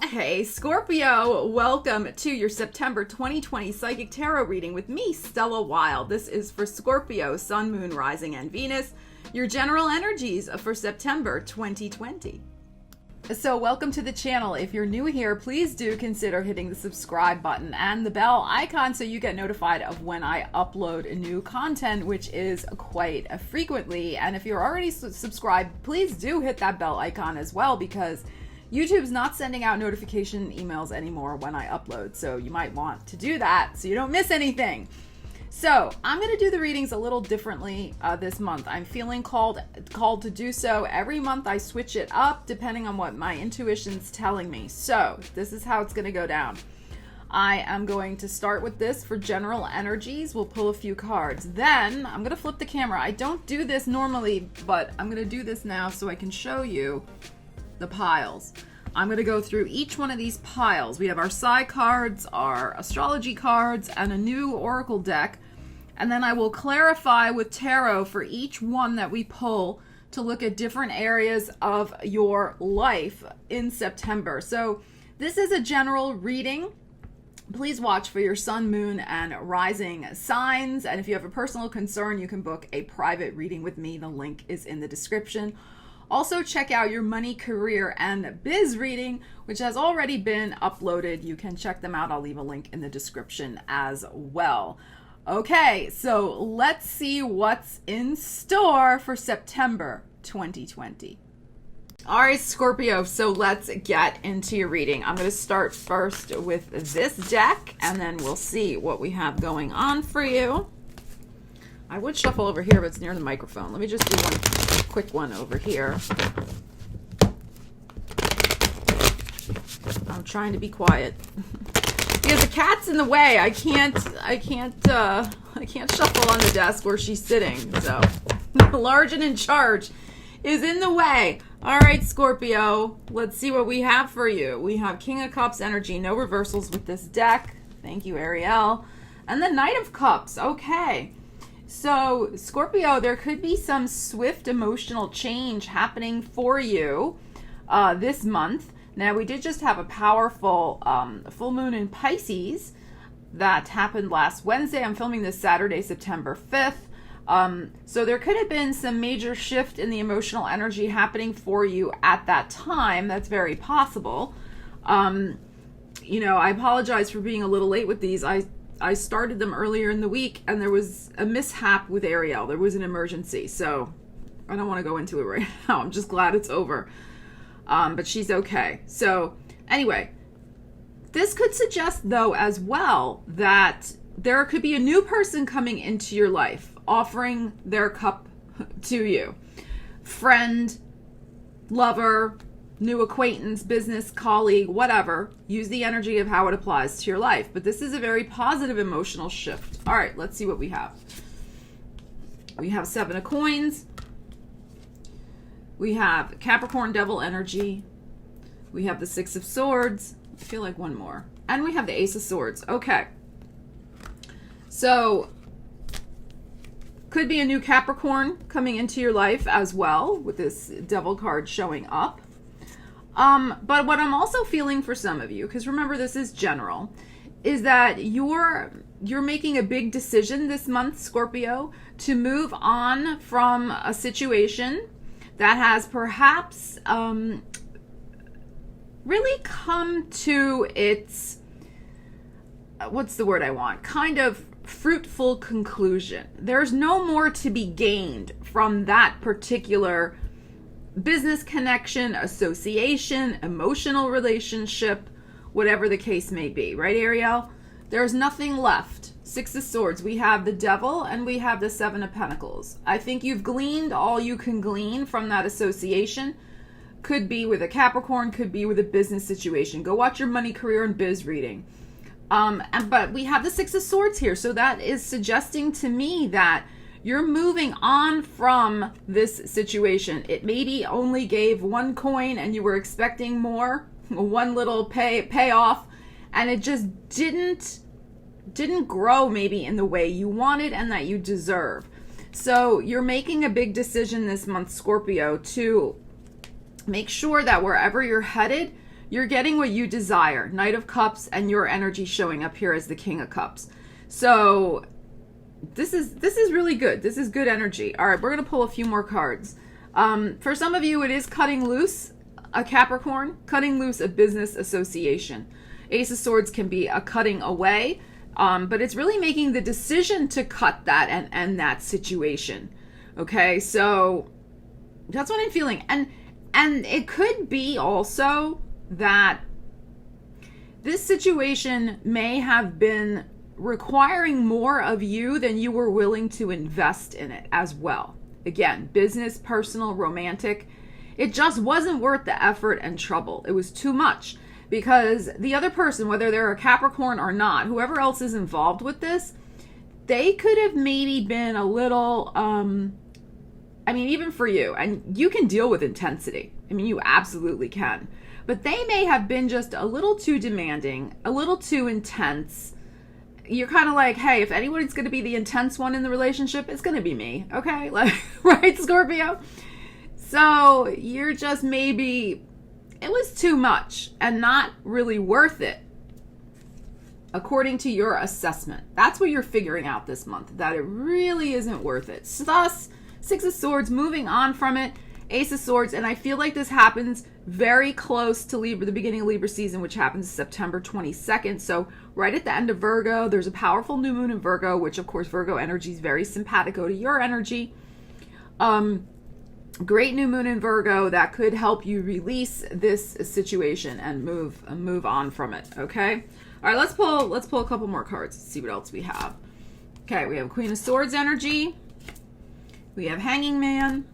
Hey Scorpio, welcome to your September 2020 Psychic Tarot reading with me, Stella Wilde. This is for Scorpio, Sun, Moon, Rising, and Venus, your general energies for September 2020. So welcome to the channel. If you're new here, please do consider hitting the subscribe button and the bell icon so you get notified of when I upload new content, which is quite frequently. And if you're already subscribed, please do hit that bell icon as well, because YouTube's not sending out notification emails anymore when I upload, so you might want to do that so you don't miss anything. So I'm going to do the readings a little differently this month. I'm feeling called to do so. Every month I switch it up depending on what my intuition's telling me. So this is how it's going to go down. I am going to start with this for general energies. We'll pull a few cards. Then I'm going to flip the camera. I don't do this normally, but I'm going to do this now so I can show you the piles. I'm going to go through each one of these piles. We have our Psi cards, our astrology cards, and a new oracle deck. And then I will clarify with tarot for each one that we pull to look at different areas of your life in September. So this is a general reading. Please watch for your sun, moon, and rising signs. And if you have a personal concern, you can book a private reading with me. The link is in the description. Also, check out your money, career, and biz reading, which has already been uploaded. You can check them out. I'll leave a link in the description as well. Okay, so let's see what's in store for September 2020. All right, Scorpio, so let's get into your reading. I'm going to start first with this deck, and then we'll see what we have going on for you. I would shuffle over here, but it's near the microphone. Let me just do one quick one over here. I'm trying to be quiet because the cat's in the way. I can't shuffle on the desk where she's sitting. So large and in charge is in the way. All right, Scorpio, let's see what we have for you. We have King of Cups energy, no reversals with this deck. Thank you, Ariel. And the Knight of Cups. Okay. So, Scorpio, there could be some swift emotional change happening for you this month. Now, we did just have a powerful full moon in Pisces that happened last Wednesday. I'm filming this Saturday, September 5th. So there could have been some major shift in the emotional energy happening for you at that time. That's very possible. I apologize for being a little late with these. I started them earlier in the week, and there was a mishap with Ariel. There was an emergency, so I don't want to go into it right now. I'm just glad it's over. But she's okay. So anyway, this could suggest, though, as well, that there could be a new person coming into your life, offering their cup to you. Friend, lover, new acquaintance, business, colleague, whatever. Use the energy of how it applies to your life. But this is a very positive emotional shift. All right, let's see what we have. We have 7 of coins. We have Capricorn devil energy. We have the 6 of swords. I feel like one more. And we have the Ace of Swords. Okay. So, could be a new Capricorn coming into your life as well, with this devil card showing up. But what I'm also feeling for some of you, because remember this is general, is that you're making a big decision this month, Scorpio, to move on from a situation that has perhaps really come to its, what's the word I want? Kind of fruitful conclusion. There's no more to be gained from that particular business connection, association, emotional relationship, whatever the case may be, right, Ariel? There's nothing left. 6 of Swords. We have the Devil and we have the 7 of Pentacles. I think you've gleaned all you can glean from that association. Could be with a Capricorn, could be with a business situation. Go watch your money, career, and biz reading. But we have the 6 of Swords here, so that is suggesting to me that you're moving on from this situation. It maybe only gave 1 coin and you were expecting more, one little payoff, and it just didn't grow maybe in the way you wanted and that you deserve. So you're making a big decision this month, Scorpio, to make sure that wherever you're headed, You're getting what you desire. Knight of Cups, and your energy showing up here as the King of Cups. So this is really good. This is good energy. All right, we're going to pull a few more cards. For some of you, it is cutting loose a Capricorn, cutting loose a business association. Ace of Swords can be a cutting away, but it's really making the decision to cut that and end that situation. Okay, so that's what I'm feeling. And it could be also that this situation may have been requiring more of you than you were willing to invest in it as well. Again, business, personal, romantic. It just wasn't worth the effort and trouble. It was too much, because the other person, whether they're a Capricorn or not, whoever else is involved with this, they could have maybe been a little, even for you, and you can deal with intensity. You absolutely can. But they may have been just a little too demanding, a little too intense. You're kind of like, hey, if anyone's going to be the intense one in the relationship, it's going to be me. Okay? Like, right, Scorpio? So you're just maybe, it was too much and not really worth it, according to your assessment. That's what you're figuring out this month, that it really isn't worth it. So thus, Six of Swords, moving on from it, Ace of Swords, and I feel like this happens very close to Libra, the beginning of Libra season, which happens September 22nd. So right at the end of Virgo, there's a powerful new moon in Virgo, which of course Virgo energy is very simpatico to your energy. Great new moon in Virgo that could help you release this situation and move on from it. Okay. All right. Let's pull a couple more cards. Let's see what else we have. Okay. We have Queen of Swords energy. We have Hanging Man.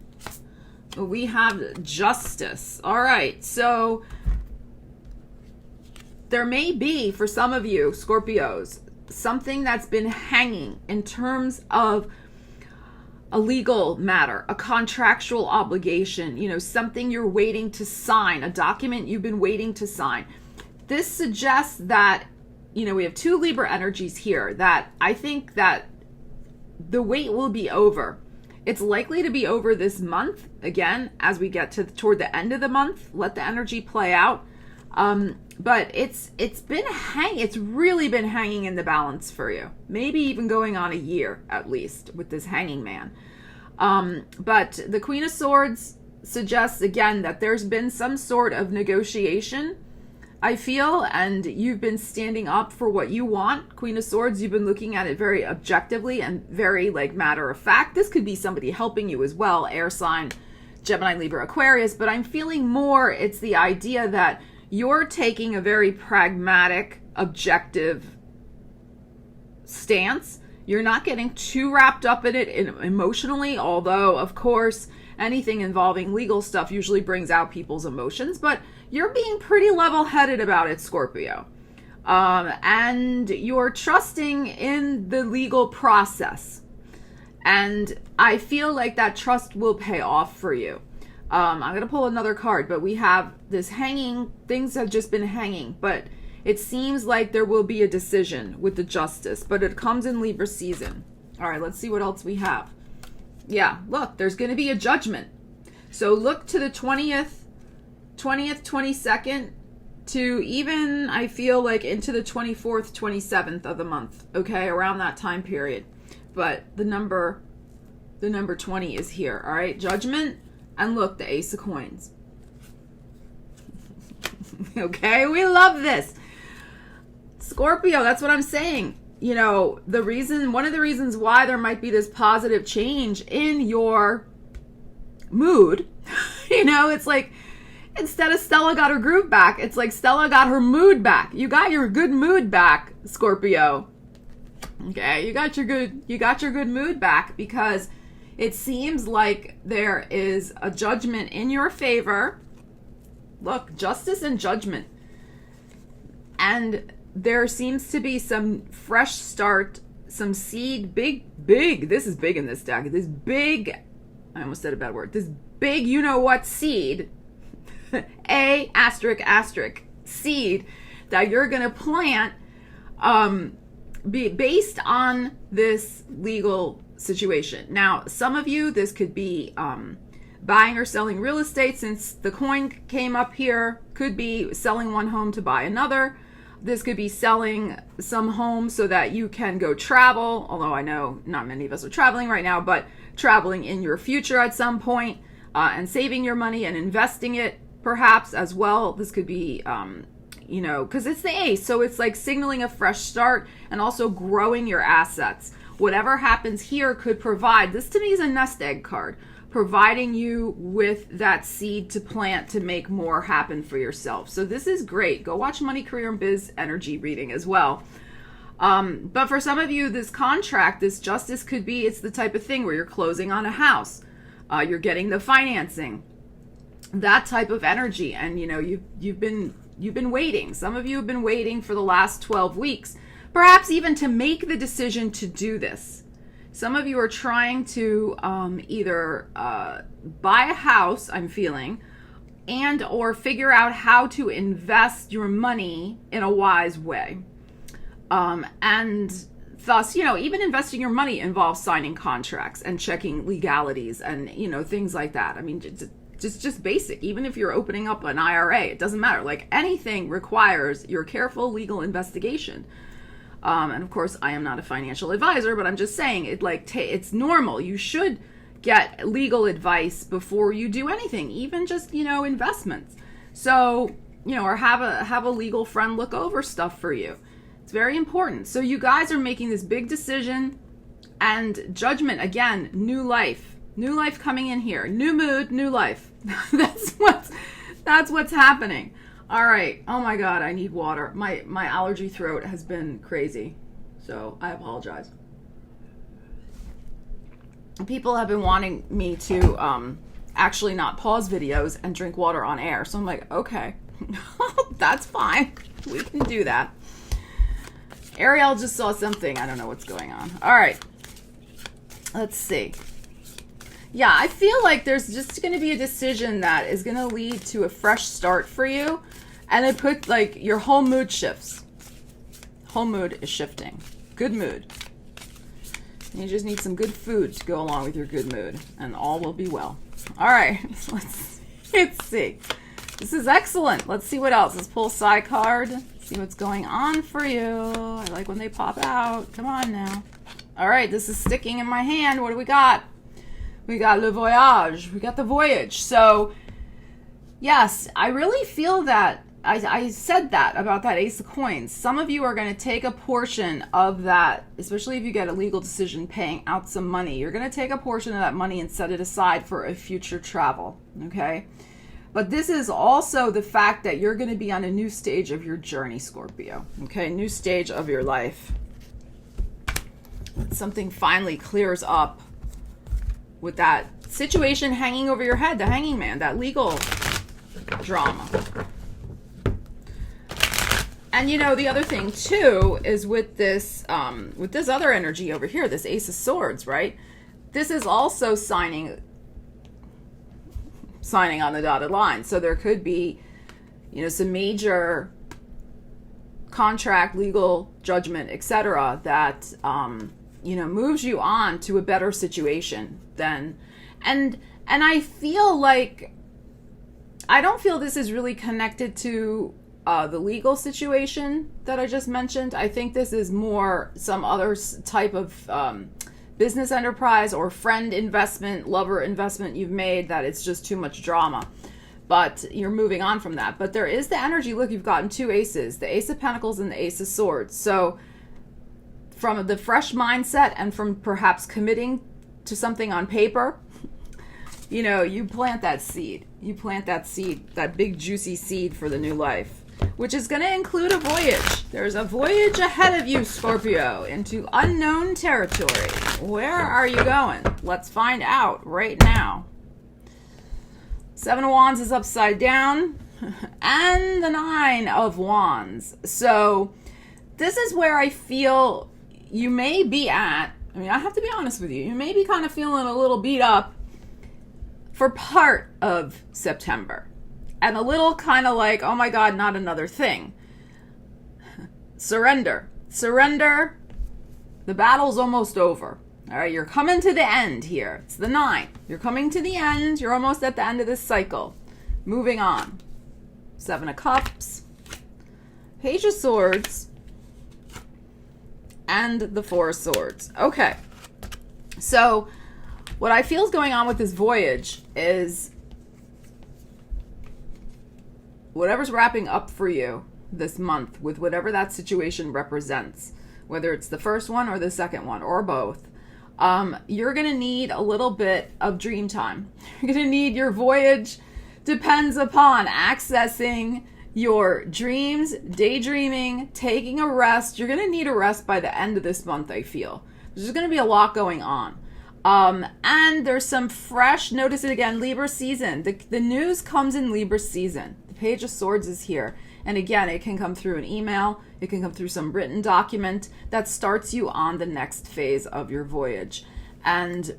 We have Justice. All right. So there may be, for some of you, Scorpios, something that's been hanging in terms of a legal matter, a contractual obligation, something you're waiting to sign, a document you've been waiting to sign. This suggests that, we have two Libra energies here, that I think that the wait will be over. It's likely to be over this month. Again, as we get toward the end of the month, let the energy play out. But it's really been hanging in the balance for you. Maybe even going on a year at least with this Hanging Man. But the Queen of Swords suggests again that there's been some sort of negotiation, I feel, and you've been standing up for what you want. Queen of Swords, you've been looking at it very objectively and very matter of fact. This could be somebody helping you as well, air sign, Gemini, Libra, Aquarius, but I'm feeling more it's the idea that you're taking a very pragmatic, objective stance. You're not getting too wrapped up in it emotionally, although, of course, anything involving legal stuff usually brings out people's emotions, but you're being pretty level-headed about it, Scorpio. And you're trusting in the legal process. And I feel like that trust will pay off for you. I'm going to pull another card, but we have this hanging. Things have just been hanging, but it seems like there will be a decision with the Justice, but it comes in Libra season. All right, let's see what else we have. Yeah, look, there's going to be a judgment. So look to the 20th, 22nd, to even, I feel like, into the 24th, 27th of the month. Okay, around that time period. But the number 20 is here. All right, judgment. And look, the Ace of Coins. Okay, we love this. Scorpio, that's what I'm saying. One of the reasons why there might be this positive change in your mood, it's like, instead of Stella got her groove back, it's like Stella got her mood back. You got your good mood back, Scorpio. Okay, you got your good mood back, because it seems like there is a judgment in your favor. Look, Justice and Judgment. And there seems to be some fresh start, some seed, big, this is big in this deck. This big, I almost said a bad word. This big, you-know-what seed, A *** seed that you're going to plant be based on this legal situation. Now, some of you, this could be buying or selling real estate, since the coin came up here. Could be selling one home to buy another. This could be selling some homes so that you can go travel, although I know not many of us are traveling right now, but traveling in your future at some point, and saving your money and investing it perhaps as well. This could be, because it's the ace, so it's like signaling a fresh start and also growing your assets. Whatever happens here could provide, this to me is a nest egg card, providing you with that seed to plant to make more happen for yourself. So this is great. Go watch Money, Career, and Biz energy reading as well. But for some of you, this contract, this justice could be, it's the type of thing where you're closing on a house. You're getting the financing, that type of energy. And you've been waiting. Some of you have been waiting for the last 12 weeks, perhaps even to make the decision to do this. Some of you are trying to either buy a house, I'm feeling, and or figure out how to invest your money in a wise way. And thus, even investing your money involves signing contracts and checking legalities and, things like that. I mean, just basic. Even if you're opening up an IRA, it doesn't matter. Like, anything requires your careful legal investigation. And of course, I am not a financial advisor, but I'm just saying it's normal. You should get legal advice before you do anything, even just, investments. So, or have a legal friend look over stuff for you. It's very important. So you guys are making this big decision, and judgment, again, new life coming in here, new mood, new life. That's what's happening. All right. Oh my God, I need water. My allergy throat has been crazy, so I apologize. People have been wanting me to actually not pause videos and drink water on air, so I'm like, okay, that's fine. We can do that. Ariel just saw something. I don't know what's going on. All right. Let's see. Yeah, I feel like there's just going to be a decision that is going to lead to a fresh start for you. And it put, your whole mood shifts. Whole mood is shifting. Good mood. You just need some good food to go along with your good mood, and all will be well. All right, let's see. This is excellent. Let's see what else. Let's pull a side card. See what's going on for you. I like when they pop out. Come on now. All right, this is sticking in my hand. What do we got? We got le voyage. We got the voyage. So, yes, I really feel that I said that about that Ace of Coins. Some of you are going to take a portion of that, especially if you get a legal decision paying out some money. You're going to take a portion of that money and set it aside for a future travel, okay? But this is also the fact that you're going to be on a new stage of your journey, Scorpio, okay? New stage of your life. Something finally clears up with that situation hanging over your head, the hanging man, that legal drama. And the other thing too is with this other energy over here, this Ace of Swords, right? This is also signing on the dotted line. So there could be, some major contract, legal judgment, etc. that moves you on to a better situation than, and I feel like I don't feel this is really connected to the legal situation that I just mentioned. I think this is more some other type of business enterprise or friend investment, lover investment you've made that it's just too much drama. But you're moving on from that. But there is the energy. Look, you've gotten two aces, the Ace of Pentacles and the Ace of Swords. So from the fresh mindset and from perhaps committing to something on paper, you plant that seed. You plant that seed, that big juicy seed for the new life, which is going to include a voyage. There's a voyage ahead of you, Scorpio, into unknown territory. Where are you going? Let's find out right now. Seven of Wands is upside down, and the Nine of Wands. So this is where I feel you may be at. I mean, I have to be honest with you. You may be kind of feeling a little beat up for part of September. And a little kind of like, oh my God, not another thing. Surrender. Surrender. The battle's almost over. All right, you're coming to the end here. It's the 9. You're coming to the end. You're almost at the end of this cycle. Moving on. 7 of Cups, Page of Swords, and the 4 of Swords. Okay. So what I feel is going on with this voyage is whatever's wrapping up for you this month with whatever that situation represents, whether it's the first one or the second one or both, you're going to need a little bit of dream time. You're going to need your voyage depends upon accessing your dreams, daydreaming, taking a rest. You're going to need a rest by the end of this month, I feel. There's going to be a lot going on. And there's some fresh, notice it again, Libra season. The news comes in Libra season. The Page of Swords is here. And again, it can come through an email. It can come through some written document that starts you on the next phase of your voyage. And,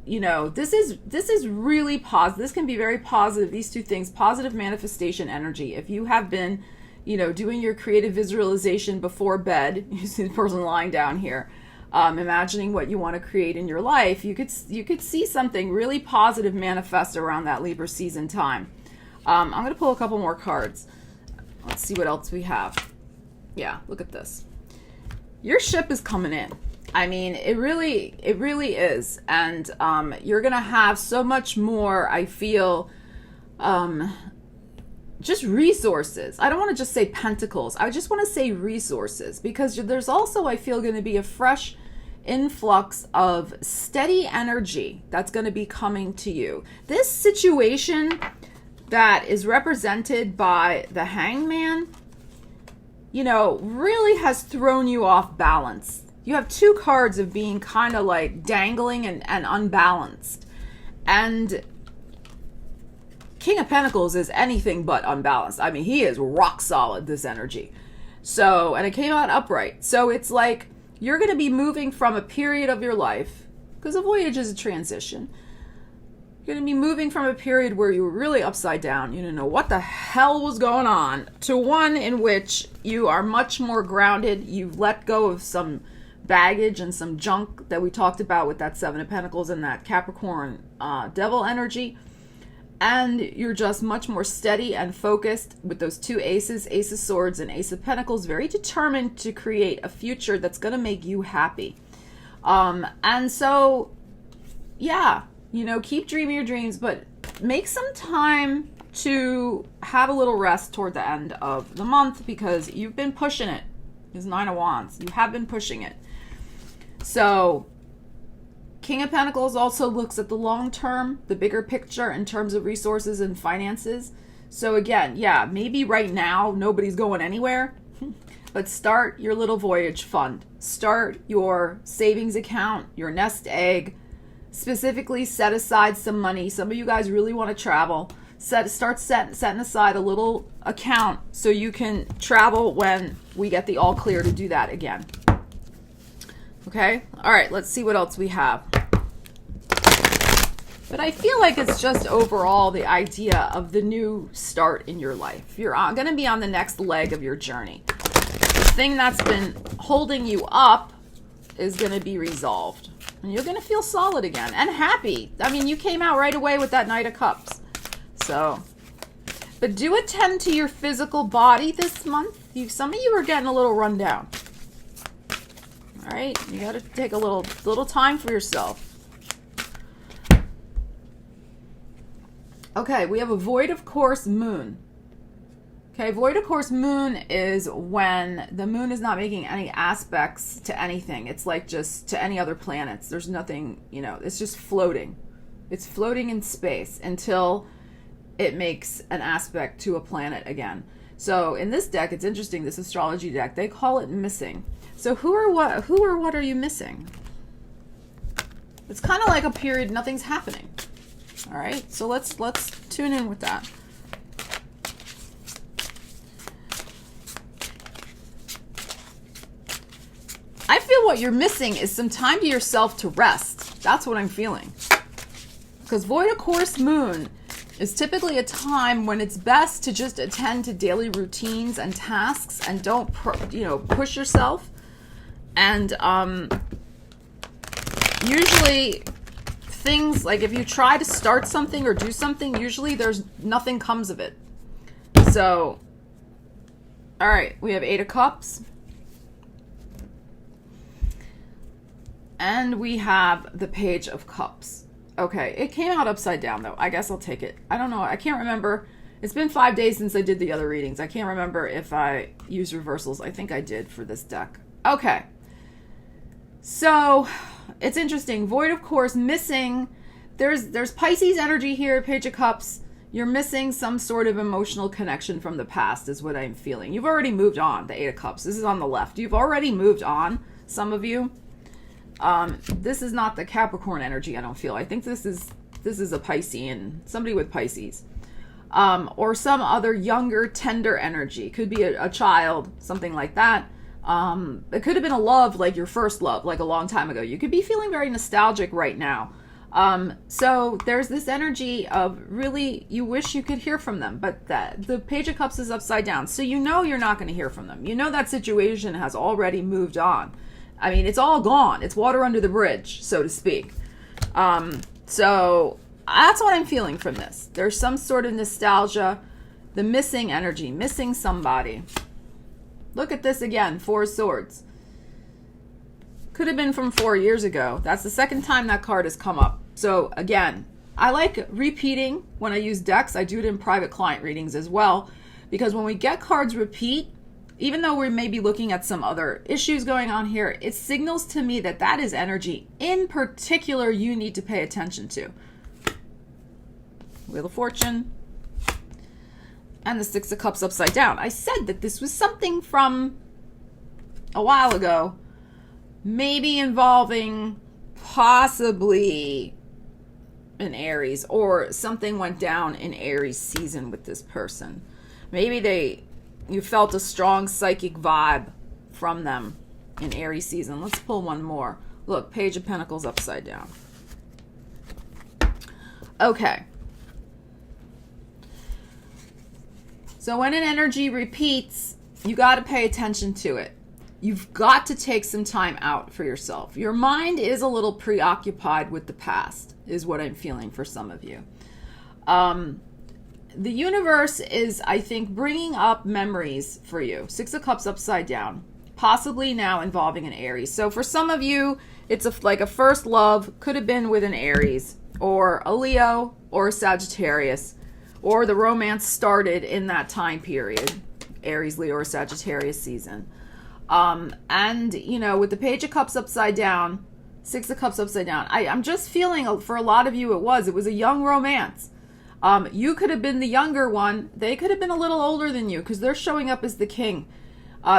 you know, this is really positive. This can be very positive. These two things, positive manifestation energy. If you have been, you know, doing your creative visualization before bed, you see the person lying down here, imagining what you want to create in your life, you could see something really positive manifest around that Libra season time. I'm going to pull a couple more cards. Let's see what else we have. Yeah, look at this. Your ship is coming in. I mean, it really is. And you're going to have so much more, I feel, just resources. I don't want to just say pentacles. I just want to say resources, because there's also, I feel, going to be a fresh influx of steady energy that's going to be coming to you. This situation that is represented by the Hangman, you know, really has thrown you off balance. You have 2 cards of being kind of like dangling and unbalanced. And King of Pentacles is anything but unbalanced. I mean, he is rock solid, this energy. So, and it came out upright. So it's like you're going to be moving from a period of your life, because a voyage is a transition. You're going to be moving from a period where you were really upside down, you didn't know what the hell was going on, to one in which you are much more grounded. You've let go of some baggage and some junk that we talked about with that 7 of Pentacles and that Capricorn devil energy. And you're just much more steady and focused with those 2 aces, Ace of Swords and Ace of Pentacles, very determined to create a future that's going to make you happy. And so, yeah, you know, keep dreaming your dreams, but make some time to have a little rest toward the end of the month, because you've been pushing it. It's 9 of Wands. You have been pushing it. So King of Pentacles also looks at the long term, the bigger picture in terms of resources and finances. So again, yeah, maybe right now nobody's going anywhere, but start your little voyage fund. Start your savings account, your nest egg. Specifically set aside some money. Some of you guys really want to travel. Start setting aside a little account so you can travel when we get the all clear to do that again. Okay? All right, let's see what else we have. But I feel like it's just overall the idea of the new start in your life. You're going to be on the next leg of your journey. The thing that's been holding you up is going to be resolved. And you're going to feel solid again and happy. I mean, you came out right away with that Knight of Cups. So, but do attend to your physical body this month. Some of you are getting a little run down. All right, you got to take a little time for yourself. Okay, we have a void of course moon. Okay, void of course moon is when the moon is not making any aspects to anything. It's like just to any other planets. There's nothing, you know, it's just floating. It's floating in space until it makes an aspect to a planet again. So in this deck, it's interesting, this astrology deck, they call it missing. So who or what are you missing? It's kind of like a period nothing's happening. All right, so let's tune in with that. I feel what you're missing is some time to yourself to rest. That's what I'm feeling. Because void of course moon is typically a time when it's best to just attend to daily routines and tasks and don't push yourself. And usually things, like if you try to start something or do something, usually there's nothing comes of it. So, all right, we have 8 of Cups. And we have the Page of Cups. Okay, it came out upside down though. I guess I'll take it. I don't know. I can't remember. It's been 5 days since I did the other readings. I can't remember if I used reversals. I think I did for this deck. Okay. So, it's interesting. Void, of course, missing. There's Pisces energy here, Page of Cups. You're missing some sort of emotional connection from the past is what I'm feeling. You've already moved on, the 8 of Cups. This is on the left. You've already moved on, some of you. This is not the Capricorn energy, I don't feel. I think this is a Piscean, somebody with Pisces. Or some other younger, tender energy. Could be a child, something like that. It could have been a love, like your first love, like a long time ago. You could be feeling very nostalgic right now. So there's this energy of really, you wish you could hear from them, but the Page of Cups is upside down. So you know you're not going to hear from them. You know that situation has already moved on. I mean, it's all gone. It's water under the bridge, so to speak. So that's what I'm feeling from this. There's some sort of nostalgia, the missing energy, missing somebody. Look at this again, 4 of Swords. Could have been from 4 years ago. That's the second time that card has come up. So again, I like repeating when I use decks. I do it in private client readings as well, because when we get cards repeat, even though we may be looking at some other issues going on here, it signals to me that that is energy in particular you need to pay attention to. Wheel of Fortune. And the 6 of Cups upside down. I said that this was something from a while ago, maybe involving possibly an Aries, or something went down in Aries season with this person. Maybe you felt a strong psychic vibe from them in Aries season. Let's pull one more. Look, Page of Pentacles upside down. Okay. So when an energy repeats, you got to pay attention to it. You've got to take some time out for yourself. Your mind is a little preoccupied with the past, is what I'm feeling for some of you. The universe is, I think, bringing up memories for you. 6 of Cups upside down, possibly now involving an Aries. So for some of you, it's like a first love, could have been with an Aries, or a Leo, or a Sagittarius, or the romance started in that time period, Aries, Leo, or Sagittarius season. And, you know, with the Page of Cups upside down, 6 of Cups upside down, I'm just feeling for a lot of you it was a young romance. You could have been the younger one. They could have been a little older than you because they're showing up as the king.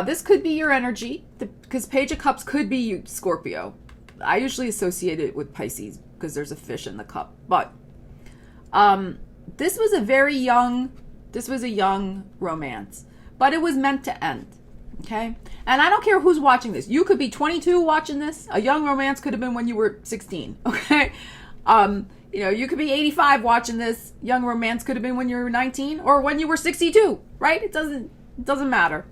This could be your energy because Page of Cups could be you, Scorpio. I usually associate it with Pisces because there's a fish in the cup. But this was a young romance, but it was meant to end. Okay. And I don't care who's watching this. You could be 22 watching this. A young romance could have been when you were 16. Okay. You know, you could be 85 watching this. Young romance could have been when you were 19 or when you were 62, right? It doesn't matter.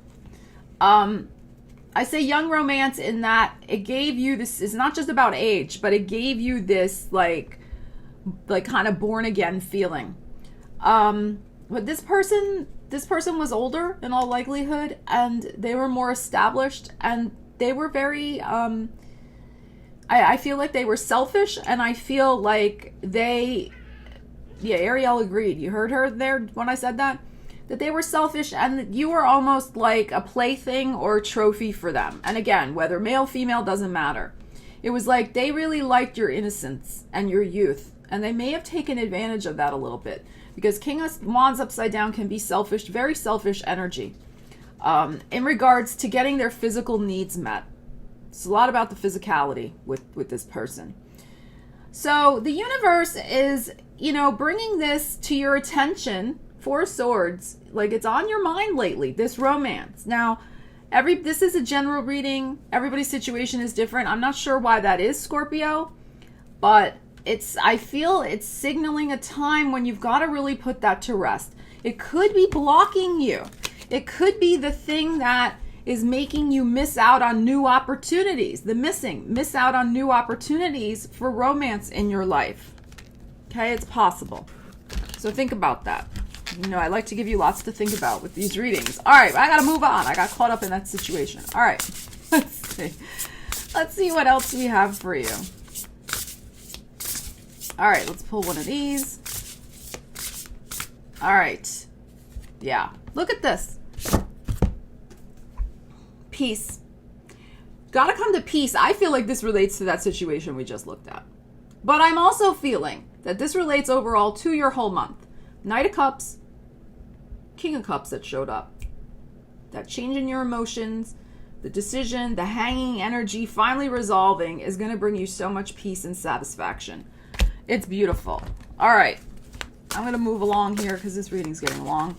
I say young romance in that it gave you this, it's not just about age, but it gave you this like kind of born again feeling. But this person was older in all likelihood, and they were more established, and they were very, I feel like they were selfish, and I feel like Ariel agreed. You heard her there when I said that they were selfish, and you were almost like a plaything or a trophy for them. And again, whether male, female, doesn't matter. It was like they really liked your innocence and your youth, and they may have taken advantage of that a little bit. Because King of Wands upside down can be selfish, very selfish energy in regards to getting their physical needs met. It's a lot about the physicality with this person. So the universe is, you know, bringing this to your attention, 4 Swords, like it's on your mind lately, this romance. Now, this is a general reading. Everybody's situation is different. I'm not sure why that is, Scorpio, but I feel it's signaling a time when you've got to really put that to rest. It could be blocking you. It could be the thing that is making you miss out on new opportunities. Miss out on new opportunities for romance in your life. Okay, it's possible. So think about that. You know, I like to give you lots to think about with these readings. All right, I got to move on. I got caught up in that situation. All right, let's see. Let's see what else we have for you. All right, let's pull one of these. All right. Yeah, look at this. Peace. Gotta come to peace. I feel like this relates to that situation we just looked at. But I'm also feeling that this relates overall to your whole month. Knight of Cups, King of Cups that showed up. That change in your emotions, the decision, the hanging energy, finally resolving is going to bring you so much peace and satisfaction. It's beautiful. All right. I'm going to move along here because this reading's getting long.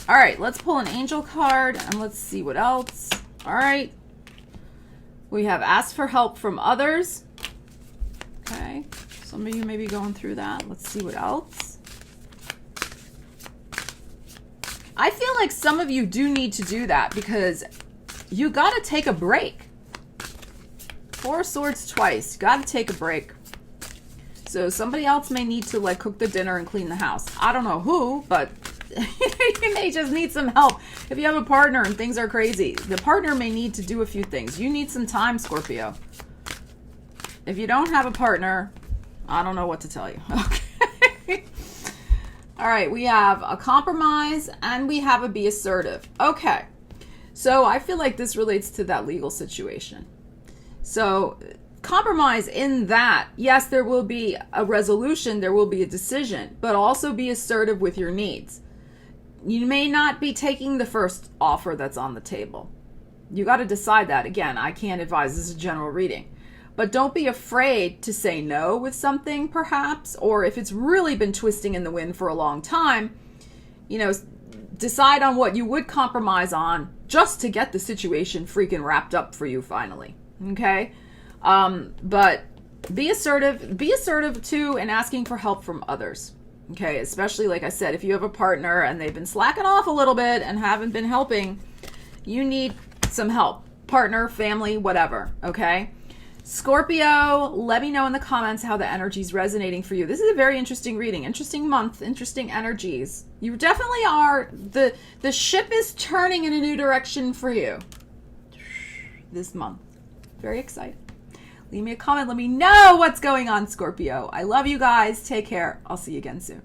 All right. Let's pull an angel card and let's see what else. All right. We have asked for help from others. Okay. Some of you may be going through that. Let's see what else. I feel like some of you do need to do that because you got to take a break. 4 swords twice. You got to take a break. So somebody else may need to like cook the dinner and clean the house. I don't know who, but you may just need some help. If you have a partner and things are crazy, the partner may need to do a few things. You need some time, Scorpio. If you don't have a partner, I don't know what to tell you. Okay. All right, we have a compromise and we have a be assertive. Okay, so I feel like this relates to that legal situation. So compromise in that, yes, there will be a resolution, there will be a decision, but also be assertive with your needs. You may not be taking the first offer that's on the table. You got to decide that. Again, I can't advise. This is a general reading. But don't be afraid to say no with something, perhaps, or if it's really been twisting in the wind for a long time, you know, decide on what you would compromise on just to get the situation freaking wrapped up for you finally. Okay? But be assertive too in asking for help from others. Okay? Especially, like I said, if you have a partner and they've been slacking off a little bit and haven't been helping, you need some help. Partner, family, whatever. Okay? Scorpio, let me know in the comments how the energy is resonating for you. This is a very interesting reading, interesting month, interesting energies. You definitely are, the ship is turning in a new direction for you this month. Very excited. Leave me a comment. Let me know what's going on, Scorpio. I love you guys. Take care. I'll see you again soon.